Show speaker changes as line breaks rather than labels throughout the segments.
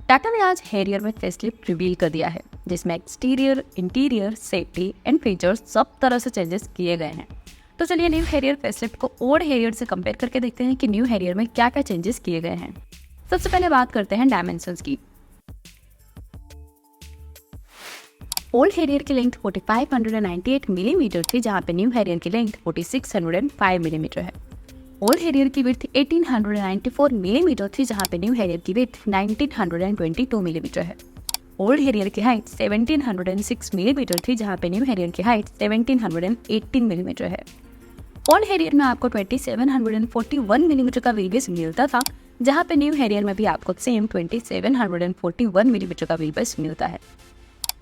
टाटा ने आज हैरियर में फेसलिफ्ट रिवील कर दिया है, जिसमें exterior, interior, safety and features सब तरह से चेंजेस किए गए हैं। तो चलिए न्यू हैरियर फेसलिफ्ट को ओल्ड हैरियर से कंपेयर करके देखते हैं कि न्यू हैरियर में क्या क्या चेंजेस किए गए हैं। सबसे पहले बात करते हैं डायमेंशंस की। ओल्ड हैरियर की लेंथ 4598 मिलीमीटर थी, जहां पे न्यू हैरियर की लेंथ 4605 मिलीमीटर है। ओल्ड हैरियर की विड्थ 1894 मिलीमीटर थी, जहां पे न्यू हैरियर की विड्थ 1922 मिलीमीटर है। ओल्ड हैरियर की हाइट 1706 मिलीमीटर थी, जहां पे न्यू हैरियर की हाइट 1718 मिलीमीटर है। ओल्ड हैरियर में आपको 2741 मिलीमीटर का व्हीलबेस मिलता था, जहां पे न्यू हैरियर में भी आपको सेम 2741 मिलीमीटर का व्हीलबेस मिलता है।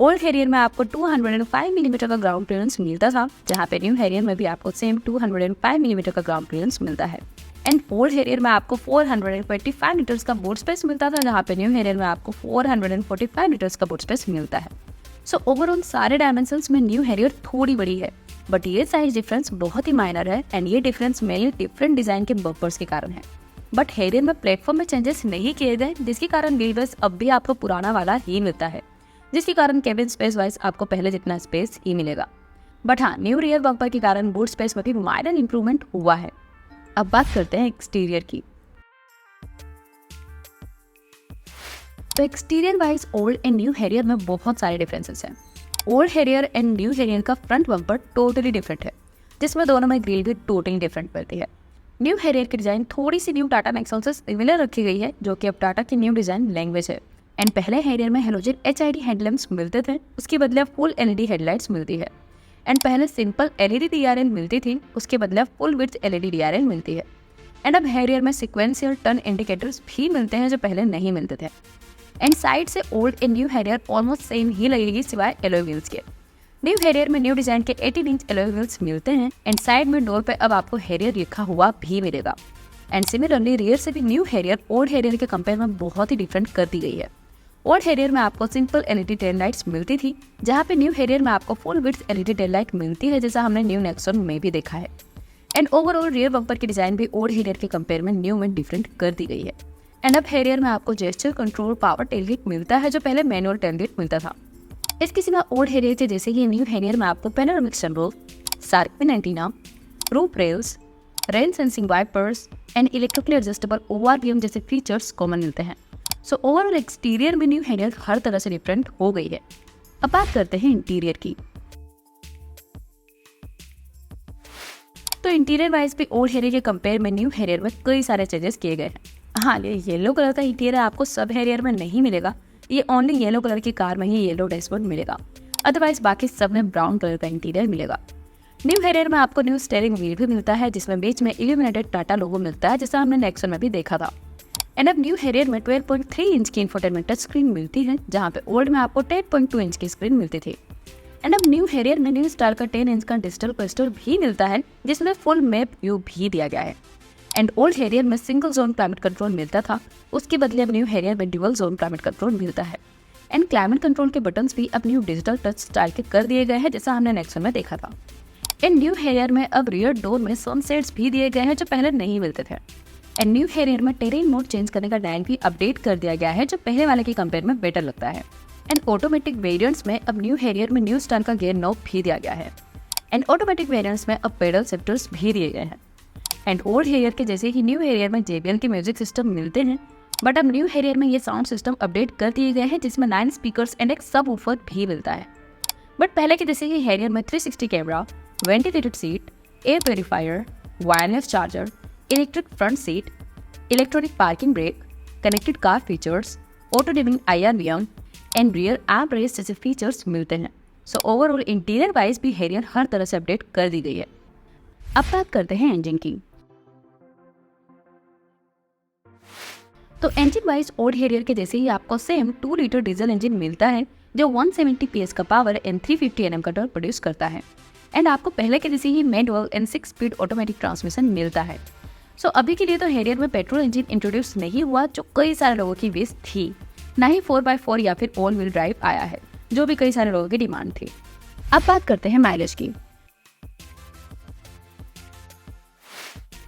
ओल्ड हैरियर में आपको 205 मिलीमीटर का ग्राउंड क्लियरेंस मिलता था, जहां पे न्यू हैरियर में भी आपको सेम 205 मिलीमीटर का ग्राउंड क्लियरेंस मिलता है। एंड ओल्ड हैरियर में आपको 425 लीटर्स का बूट स्पेस मिलता था, जहां पे न्यू हैरियर में आपको 445 लीटर्स का बूट स्पेस मिलता है। सो ओवरऑल सारे डायमेंशंस में न्यू हैरियर थोड़ी बड़ी है, बट ये साइज डिफरेंस बहुत ही माइनर है एंड ये डिफरेंस मेनली डिफरेंट डिजाइन के बम्पर्स के कारण है। बट हैरियर में प्लेटफॉर्म में चेंजेस नहीं किए गए, जिसके कारण व्हीलबेस अब भी आपको पुराना वाला ही मिलता है, जिसके कारण केबिन स्पेस वाइज आपको पहले जितना स्पेस ही मिलेगा। बट हाँ, न्यू रियर बम्पर के कारण बूट स्पेस में भी माइनर इंप्रूवमेंट हुआ है। अब बात करते हैं एक्सटीरियर की। तो exterior wise old and new Harrier में बहुत सारे डिफरेंसेस हैं। Old Harrier and new Harrier का फ्रंट बम्पर टोटली डिफरेंट है, जिसमें दोनों में ग्रिल भी टोटली डिफरेंट मिलती है। न्यू हैरियर की डिजाइन थोड़ी सी न्यू टाटा नेक्सॉन से सिमिलर रखी गई है, जो कि अब टाटा की न्यू डिजाइन लैंग्वेज है। एंड पहले हैरियर में हेलोजन HID हेडलैम्प्स मिलते थे, उसके बदले अब फुल LED हेडलाइट्स मिलती है। एंड पहले सिंपल LED DRL मिलती थी, उसके बदले अब फुल विड्थ LED DRL मिलती है। एंड अब हैरियर में सिक्वेंशियल टर्न इंडिकेटर्स भी मिलते हैं, जो पहले नहीं मिलते थे। एंड साइड से old and new Harrier almost same ही लगेगी, सिवाय एलॉय व्हील्स के। न्यू हैरियर में न्यू डिजाइन के 18 इंच एलॉय व्हील्स मिलते हैं एंड साइड में डोर पे अब आपको हैरियर लिखा हुआ भी मिलेगा। एंड सिमिलरली रियर से भी न्यू हैरियर ओल्ड हैरियर के कंपेयर में बहुत ही डिफरेंट कर दी गई है। ओल्ड हैरियर में आपको सिंपल LED टेल लाइट्स मिलती थी, जहाँ पे न्यू हैरियर में आपको full width LED tail light मिलती है, जैसा हमने न्यू नेक्सॉन में भी देखा है। एंड ओवरऑल रियर बम्पर की डिजाइन भी ओल्ड हैरियर के कंपेयर में न्यू में डिफरेंट कर दी गई है। एंड अब हैरियर में आपको जेस्चर कंट्रोल पावर टेलगेट मिलता है, जो पहले मैनुअल टेलगेट मिलता था। इसके सिवा ओल्ड हैरियर के जैसे ही न्यू हैरियर में आपको panoramic sunroof, shark fin antenna, roof rails, rain sensing wipers and electrically adjustable ORVM जैसे फीचर्स कॉमन मिलते हैं। सो ओवरऑल एक्सटीरियर में न्यू हैरियर हर तरह से डिफरेंट हो गई है। अब बात करते हैं इंटीरियर की। तो इंटीरियर वाइज भी ओल्ड हैरियर के कंपेयर में न्यू हैरियर में कई सारे चेंजेस किए गए हैं। हाँ, ये येलो कलर का इंटीरियर आपको सब हैरियर में नहीं मिलेगा, ये ओनली येलो कलर की कार में ही येलो डैशबोर्ड मिलेगा, अदरवाइज बाकी सब में ब्राउन कलर का इंटीरियर मिलेगा। न्यू हैरियर में आपको न्यू स्टीयरिंग व्हील भी मिलता है, जिसमें बीच में इल्यूमिनेटेड टाटा लोगो मिलता है, जैसा हमने नेक्सॉन में भी देखा था। एंड अब न्यू हैरियर में 12.3 इंच की इंफोटेनमेंट टच स्क्रीन मिलती है, जहाँ पे ओल्ड में आपको 10.2 इंच की स्क्रीन मिलती थी। एंड अब न्यू हैरियर में न्यू स्टार का 10 इंच का डिजिटल क्लस्टर भी मिलता है, जिसमें फुल मैप व्यू भी दिया गया है। एंड ओल्ड हैरियर में सिंगल जोन क्लाइमेट कंट्रोल मिलता था, उसके बदले अब न्यू हैरियर में ड्यूअल जोन क्लाइमेट कंट्रोल मिलता है। एंड क्लाइमेट कंट्रोल के बटन्स भी अब न्यू डिजिटल टच स्टाइल के कर दिए गए हैं, जैसा हमने नेक्सॉन में देखा था। एंड न्यू हैरियर में अब रियर डोर में सनसेट्स भी दिए गए हैं, जो पहले नहीं मिलते थे। एंड न्यू हैरियर में टेरेन मोड चेंज करने का डायल भी अपडेट कर दिया गया है, जो पहले वाले के कंपेयर में बेटर लगता है। एंड ऑटोमेटिक वेरिएंट्स में अब न्यू हैरियर में न्यू स्टार का गियर नॉब भी दिया गया है। एंड ऑटोमेटिक वेरिएंट्स में अब पेडल शिफ्टर्स भी दिए गए हैं। एंड ओल्ड हैरियर के जैसे ही न्यू हैरियर में JBL के म्यूजिक सिस्टम मिलते हैं, बट अब न्यू हैरियर में ये साउंड सिस्टम अपडेट कर दिए गए हैं, जिसमें 9 स्पीकर्स एंड एक सब वूफर भी मिलता है। बट पहले के जैसे ही हैरियर में 360 camera, ventilated seat, air purifier, wireless charger, electric front seat, electronic parking brake, connected car features, auto dimming IRVM and rear arm rest जैसे फीचर्स मिलते हैं। सो ओवरऑल इंटीरियर वाइज भी हैरियर हर तरह से अपडेट कर दी गई है। अब बात करते हैं इंजन की। तो इंजन वाइज ओल्ड हैरियर के जैसे ही आपको सेम 2 लीटर डीजल इंजन मिलता है, जो 170 PS का पावर एंड 350 Nm का टॉर्क प्रोड्यूस करता है। एंड आपको पहले के जैसे ही manual and 6 speed automatic transmission मिलता है। सो अभी के लिए तो हैरियर में पेट्रोल इंजन इंट्रोड्यूस नहीं हुआ, जो कई सारे लोगों की विश थी, ना ही 4x4 या फिर ऑल व्हील ड्राइव आया है, जो भी कई सारे लोगों की डिमांड थी। अब बात करते हैं माइलेज की।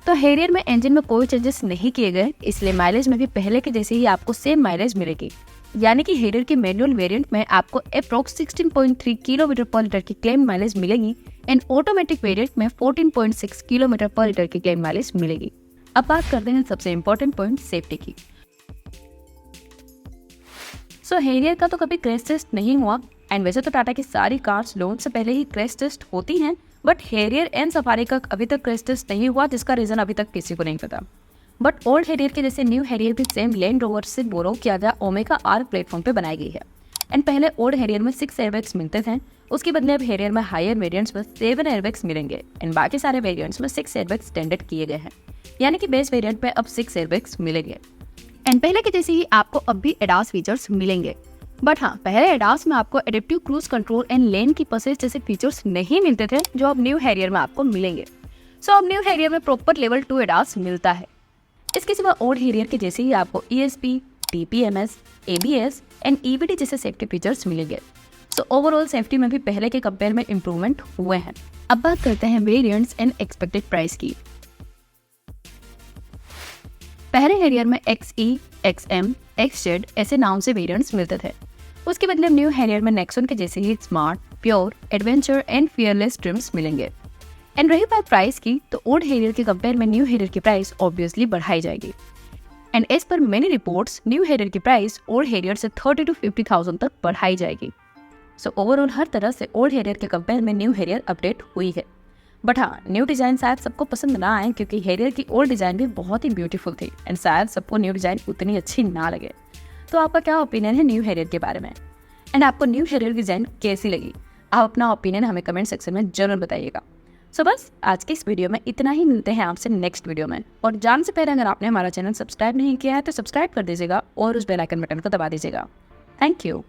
तो हैरियर में इंजन में कोई चेंजेस नहीं किए गए, इसलिए माइलेज में भी पहले के जैसे ही आपको सेम माइलेज मिलेगी। यानी कि हेरियर के मैनुअल वेरिएंट में आपको अप्रोक्स 16.3 किलोमीटर पर लीटर की क्लेम माइलेज मिलेगी एंड ऑटोमेटिक वेरिएंट में 14.6 किलोमीटर पर लीटर की क्लेम माइलेज मिलेगी। अब बात करते हैं सबसे इम्पोर्टेंट पॉइंट सेफ्टी की। सो हेरियर का तो कभी क्रैश टेस्ट नहीं हुआ एंड वैसे तो टाटा की सारी कार्स लॉन्च से पहले ही क्रैश टेस्ट होती हैं, बट हेरियर एंड सफारी का अभी तक क्रैश टेस्ट नहीं हुआ, जिसका रीजन अभी तक किसी को नहीं पता। बट ओल्ड हेरियर के जैसे न्यू हेरियर भी सेम लैंड रोवर से बोरो किया गया ओमेगा आर प्लेटफॉर्म पे बनाई गई है। एंड पहले ओल्ड हेरियर में 6 एयरबैग्स मिलते थे, उसके बदले अब हेरियर में हायर वेरिएंट्स में 7 एयरबैग्स मिलेंगे एंड बाकी सारे वेरिएंट्स में 6 एयरबैग्स स्टैंडर्ड किए गए हैं, यानी कि बेस वेरिएंट में अब 6 एयरबैग्स मिलेंगे। एंड पहले के जैसे ही आपको अब भी एडास फीचर्स मिलेंगे, बट हाँ, पहले एडास में आपको एडेप्टिव क्रूज कंट्रोल एंड लेन की पसेज जैसे फीचर्स नहीं मिलते थे, जो अब न्यू हेरियर में आपको मिलेंगे। सो अब न्यू हेरियर में प्रॉपर लेवल 2 एडास मिलता है। इसके सिवा ओल्ड हेरियर के जैसे ही आपको ESP, TPMS, ABS and EBD जैसे सेफ्टी फीचर्स मिलेंगे। सो ओवरऑल सेफ्टी में भी पहले के कंपेयर में इम्प्रूवमेंट हुए हैं। अब बात करते हैं वेरिएंट्स एंड एक्सपेक्टेड प्राइस की। पहले हेरियर में XE, XM, XZ ऐसे नाम से वेरिएंट्स मिलते थे, उसके बदले न्यू हेरियर में नेक्सॉन के जैसे ही smart, pure, adventure and fearless trims मिलेंगे। एंड रही बात प्राइस की, तो ओल्ड हेरियर के कंपेयर में न्यू हेरियर की प्राइस ऑब्वियसली बढ़ाई जाएगी। And as per many reports new Harrier की प्राइस ओल्ड हेरियर से 30 to 50,000 तक बढ़ाई जाएगी। सो ओवरऑल हर तरह से ओल्ड हेरियर के कंपेयर में न्यू हेरियर अपडेट हुई है। बट हाँ, न्यू डिज़ाइन शायद सबको पसंद ना आए, क्योंकि हेरियर की ओल्ड डिज़ाइन भी बहुत ही ब्यूटीफुल थी एंड शायद सबको न्यू डिज़ाइन उतनी अच्छी ना लगे। तो आपका क्या ओपिनियन है न्यू हेरियर के बारे में, एंड आपको न्यू हेरियर की डिज़ाइन कैसी लगी? आप अपना ओपिनियन हमें कमेंट सेक्शन में जरूर बताइएगा। सो बस आज के इस वीडियो में इतना ही, मिलते हैं आपसे नेक्स्ट वीडियो में। और जान से पहले अगर आपने हमारा चैनल सब्सक्राइब नहीं किया है तो सब्सक्राइब कर दीजिएगा और उस बेल आइकन बटन को दबा दीजिएगा। Thank you.